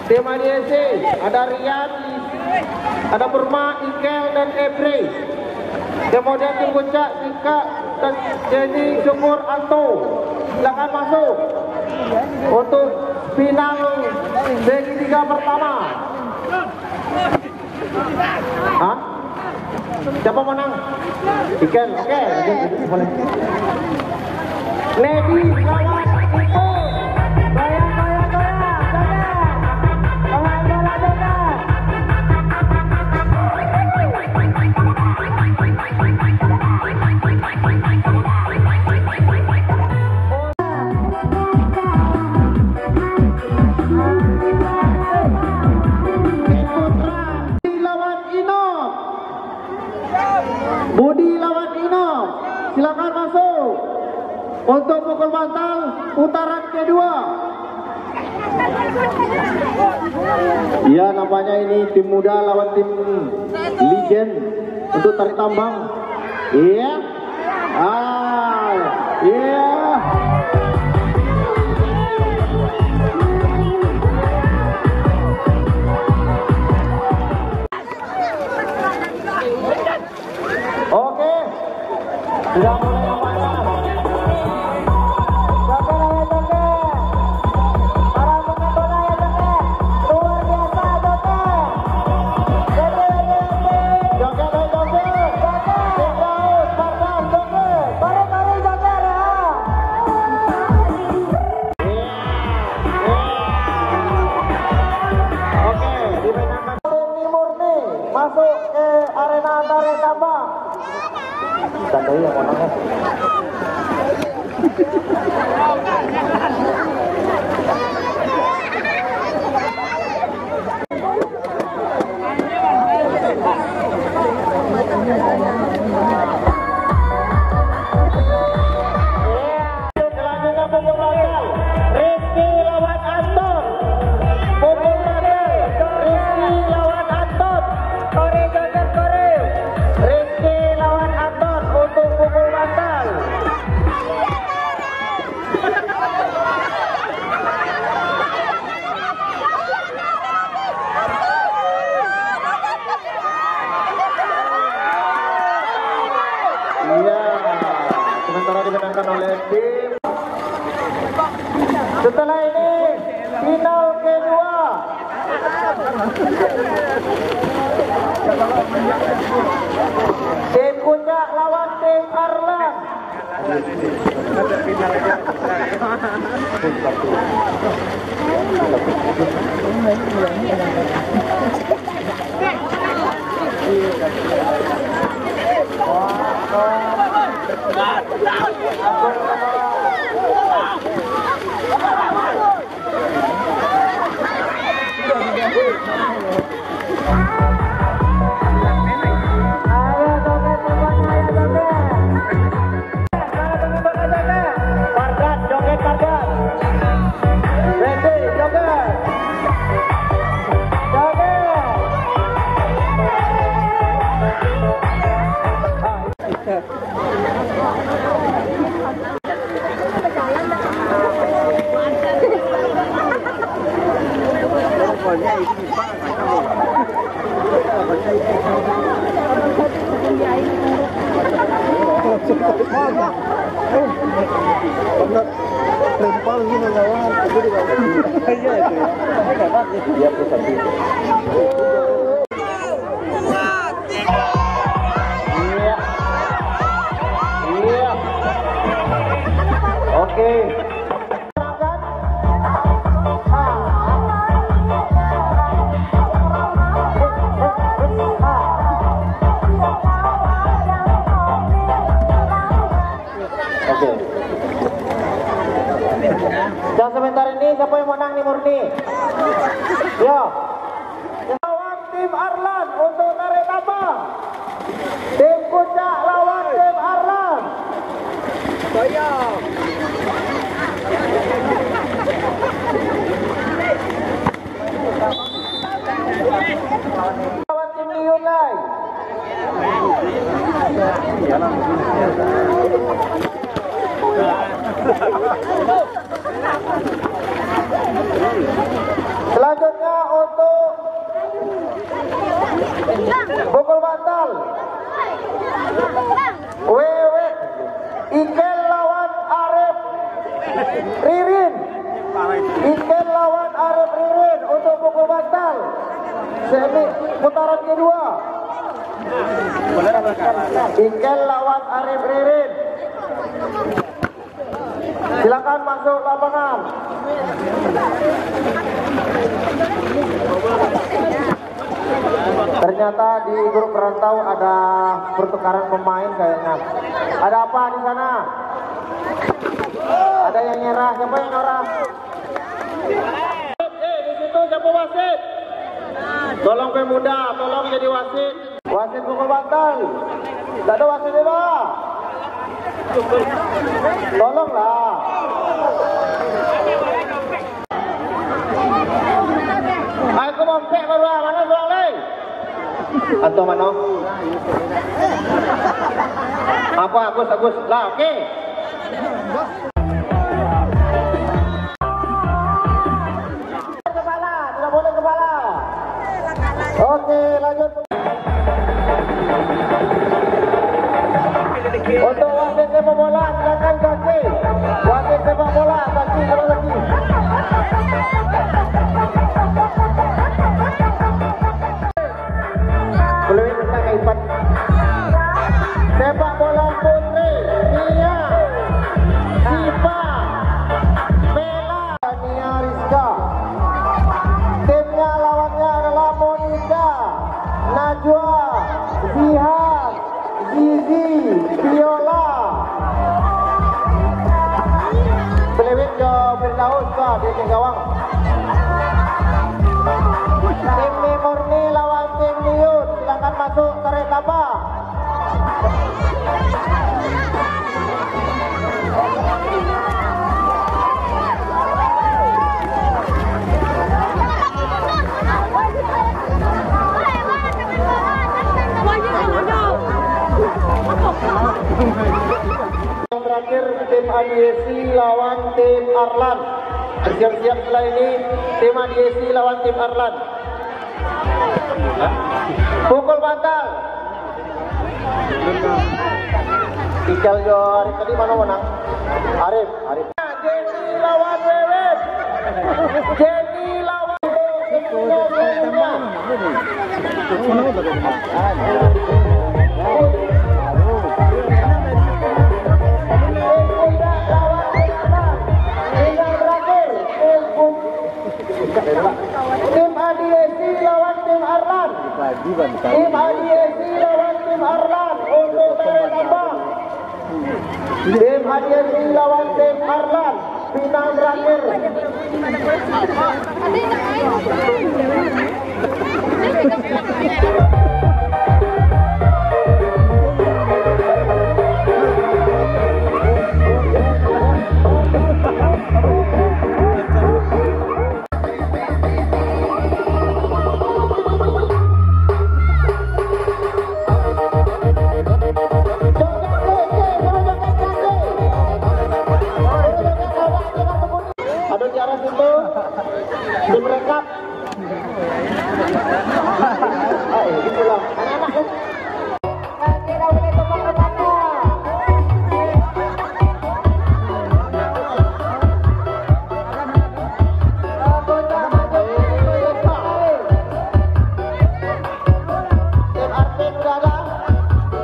Tim ADC ada Rian, ada Burma, Ikel dan Ebre. Kemudian tim puncak Ika dan Jenny Syukur Anto. Silakan masuk untuk final segitiga pertama. Hah? Siapa menang? Ikel. Oke, boleh. Nedi lawan Iko. Budi lawan Inop, silakan masuk untuk pukul bantal putaran kedua. Ya, nampaknya ini tim muda lawan tim legend untuk tarik tambang. Iya, iya. Oke, sudah mulai nampaknya. Para penonton ya joget, luar biasa joget. Joget. Tinggaus, Bardan joget. Bareng-bareng joget ya. Oke, dimenangkan tim Murni masuk ke arena tarik tambang. Tandai yang mana? Dimenangkan oleh tim. Setelah ini final kedua. Tim Puncak lawan tim Arlan. Lempar gini lawan, itu juga. Iya itu ya. Hebat ya. Dia pusat. Iya. Oke. Dan sebentar ini siapa yang menang nih Murni? Yo. Lawan tim Arlan untuk tarik tambang. Tim Puncak lawan tim Arlan. Bayang. Lawan tim Hyundai. Ikel lawan Arif Ririn. Silakan masuk lapangan. Ternyata di grup perantau ada pertukaran pemain kayaknya. Ada apa di sana? Ada yang nyerah, siapa yang nyerah? Di situ siapa wasit? Tolong pemuda, tolong jadi wasit. Wasit pukul bantal. Tidak ada wasit juga. Tolonglah. Aku mompek baru mana soal lain? Atau mana? Apa Agus lah, oke. Kepala, tidak boleh kepala. Oke, lanjut. Untuk wasit sepak bola, silakan kaki. Wasit sepak bola, kaki kalau kaki. Belum kita kaitan. Sepak bola putri, Nia, Sipa, Mela, Nia Rizka. Timnya lawannya adalah Monica, Najwa, Zihan, Zizi, Viola. Belewit ke Firdaus ke di gawang. Tim Murni lawan tim Liut, silakan masuk tarik tambah. Yang terakhir tim Adiesi lawan tim Arlan. Bersiap-siap setelah ini tim Adiesi lawan tim Arlan. Pukul bantal. Ikel jo Arif tadi mana menang? Arif. Jenny lawan Wewet. Jenny lawan tim Adiesi lawan tim Arlan. Tim Adiesi lawan tim Arlan untuk tarik tambah. Tim Adiesi lawan tim Arlan. Final terakhir. Ada di arah situ, tim rekap. Itulah anak-anak. Tidak boleh tepuk-tepuk. Tim Arvin sudah ada.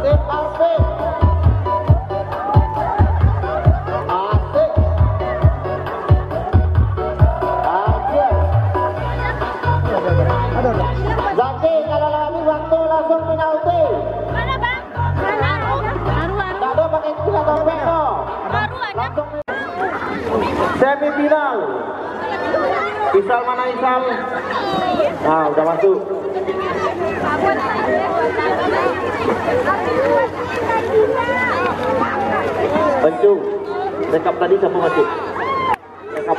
Tim Arvin. Zaki, kalau lagi waktu langsung penalti. Mana bang? Baru. Tak ada pakai tiga topeng no. Baru ada. Langsung semifinal. Isal mana Isal? Nah, udah masuk. Pencu. Rekap tadi siapa masuk? Rekap.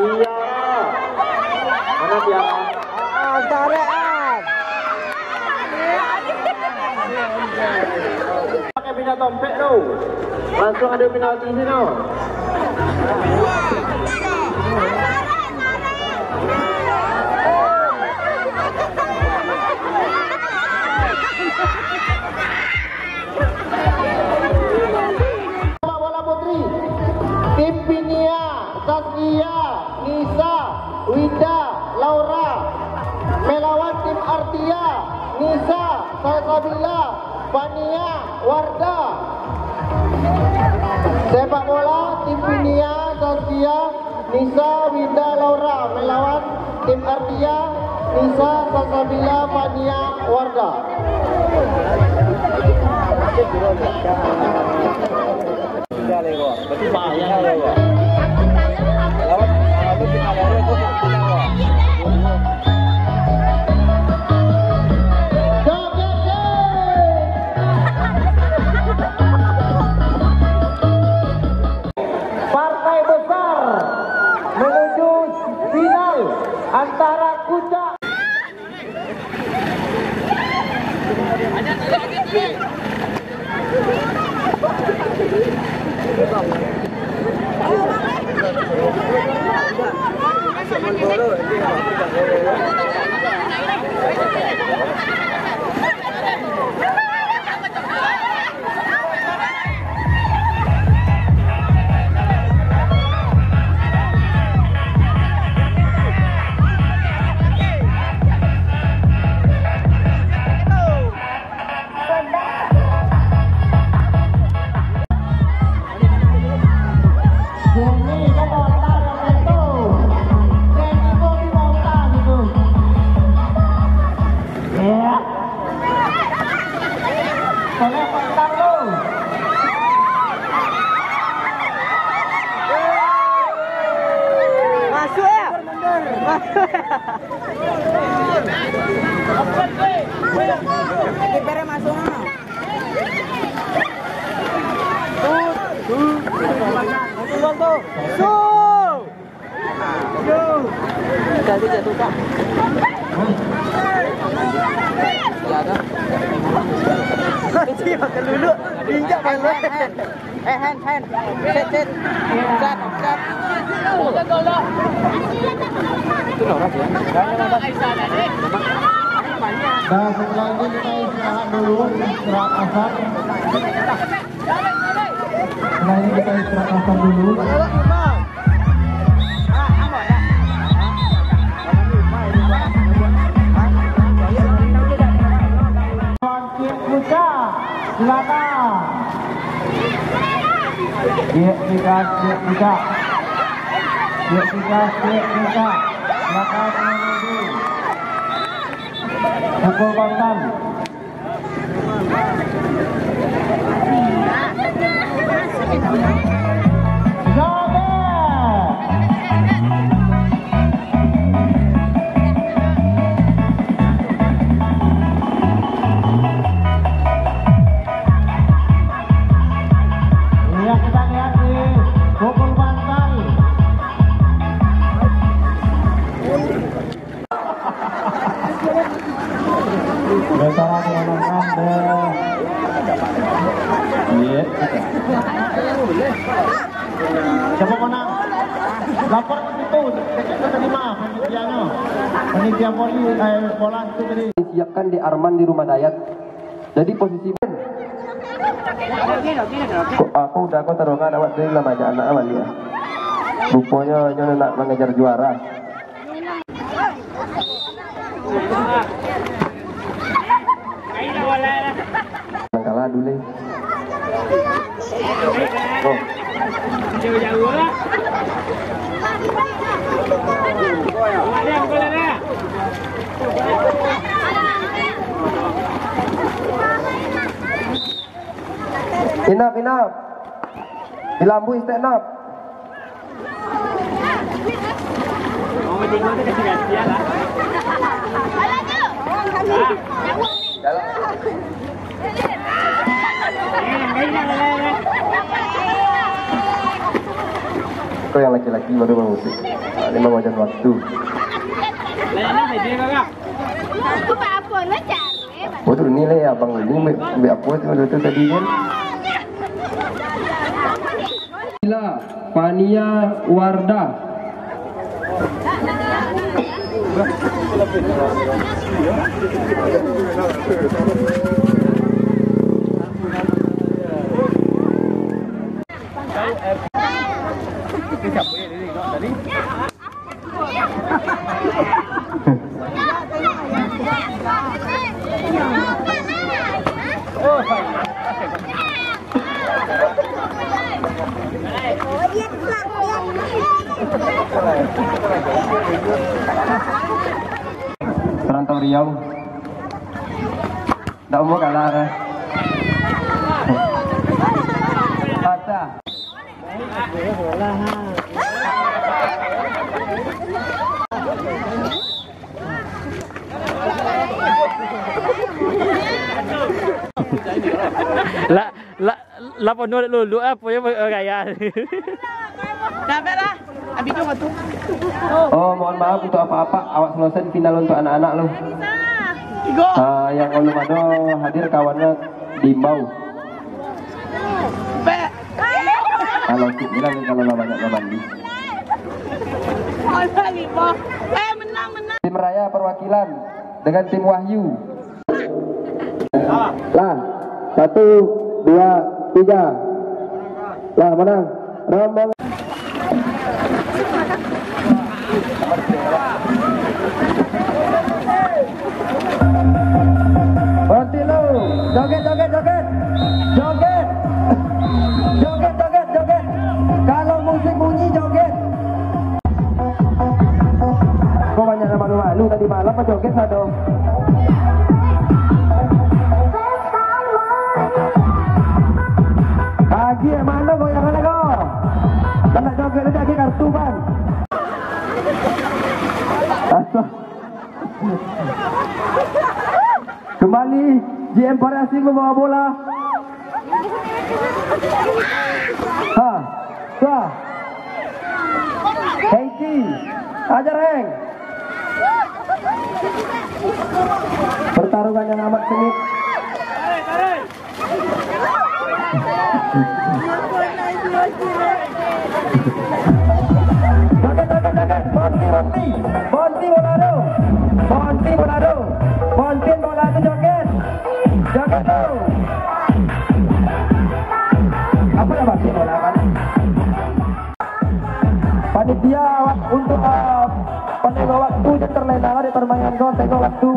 Iya. Mana dia? Tarean. Pakai pindah tompek no. Langsung ada penalti sini no. Bola putri. Tim Pinia, Saskia, Nisa, Wida, Laura, Melawan Artia, Nisa, Salsabila, Fania, Warda. Sepak bola tim Pinia, Saskia, Nisa, Winda, Laura melawan tim Artia, Nisa, Salsabila, Fania, Warda. Partai besar menuju final antara Kucak. Nah, setelah ini kita istirahat dulu, istirahat asar. Setelah ini kita istirahat asar dulu. Bangkit Kucak, silakan. Silakan menuju pukul bangtan. Iya, kita lihat di pukul bangtan. Betara dimenangkan siapa menang? Lapor ke situ, kita terima panitianya. Panitia bola itu tadi. Disiapkan di Arman di Rumah Dayat. Jadi posisi aku udah taruhkan awak dari lama aja anak awal ya. Rupanya nyonya nak mengejar juara. Kalah dulu. Oh. Jauh-jauh lah. Inap. Di lampu stand up. Kau yang laki-laki baru mau musik. Ini mau wajan waktu. Betul nilai abang ini apa itu tadi kan? Fania Warda. Perantau Riau. Tak mau kalah dah. Patah. Lah penuh lulu apa ya gaya. Dapat lah. Habis tu tu. Oh, mohon maaf untuk apa-apa. Awak selesai final untuk anak-anak lu. Yang belum ada hadir kawannya diimbau. Kalau sip bilang kalau lah banyak mandi. Menang. Tim Raya perwakilan dengan tim Wahyu. Lah, 1, 2, 3. Lah menang. Rombong. Berhenti lu. Joget. Kalau musik bunyi joget. Kok banyak malu-malu tadi malam apa joget sado? Lagi mana goyangan kau? Kena joget lagi kartu ban. Kembali GM Parasi membawa bola. Hengki, ajar Heng. Pertarungan yang amat sengit. Joget. Bonti bola tu joget. Joget tu. Apa yang bagi bola kan? Panitia untuk penengok waktu yang terlena di permainan kau tengok waktu.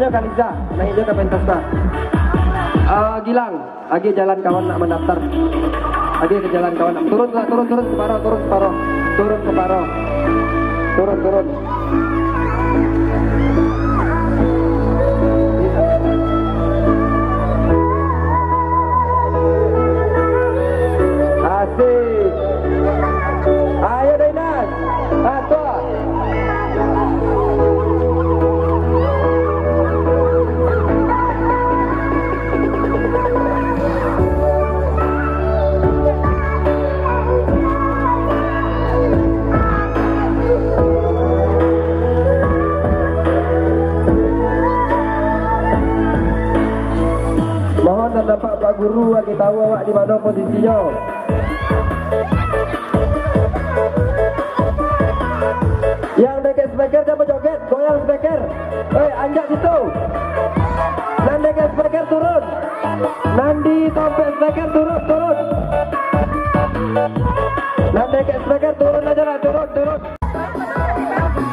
Kaliza, naik dia ke pentas. Gilang, lagi jalan kawan nak mendaftar. Lagi ke jalan kawan nak turun separuh. Turun. Asik. Ayo Dainas. Tua. Dapat Pak Guru bagi tahu awak di mana posisinya. Yang dekat speaker siapa joget? Goyang speaker. Anjak situ. Dan dekat speaker turun. Nandi sampai speaker turun. Dan dekat speaker turun aja lah, turun.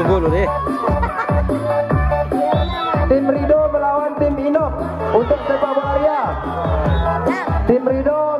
Tunggu dulu deh. Tim Rido melawan tim Inok untuk sepak bola Ria. Tim Rido